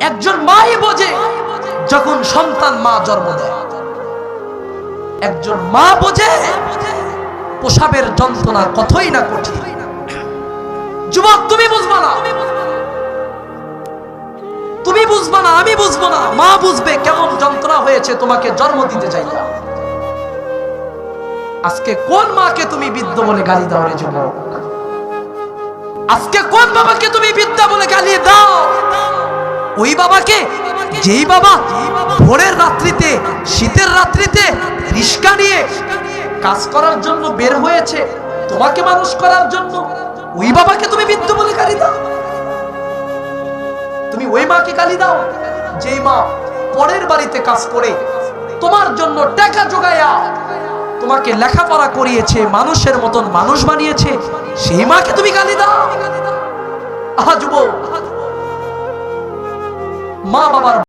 একজন মাই বোঝে যখন সন্তান মা জন্ম দেয়, একজন মা বোঝে প্রসবের যন্ত্রণা কতই না কঠিন। যুবক, তুমি বুঝবা না, তুমি বুঝবা না, আমি বুঝবো না, মা বুঝবে কেমন যন্ত্রণা হয়েছে তোমাকে জন্ম দিতে চাইয়া। আজকে কোন মাকে তুমি বৃদ্ধ বলে গালি দাও রে যুবক? আজকে কোন বাবাকে তুমি বৃদ্ধা বলে গালি দাও? ওই বাবাকে যেই বাবা ভোরের রাত্রিতে, শীতের রাত্রিতে রিস্কা নিয়ে কাজ করার জন্য বের হয়েছে তোমাকে মানুষ করার জন্য, ওই বাবাকে তুমি বৃদ্ধ বলে গালি দাও? তুমি ওই মাকে গালি দাও যেই মা পরের বাড়িতে কাজ করে তোমার জন্য টাকা জোগায়া তোমাকে লেখাপড়া করিয়েছে, মানুষের মতন মানুষ বানিয়েছে, সেই মাকে তুমি গালি দাও? আহা যুবক, মা বাবার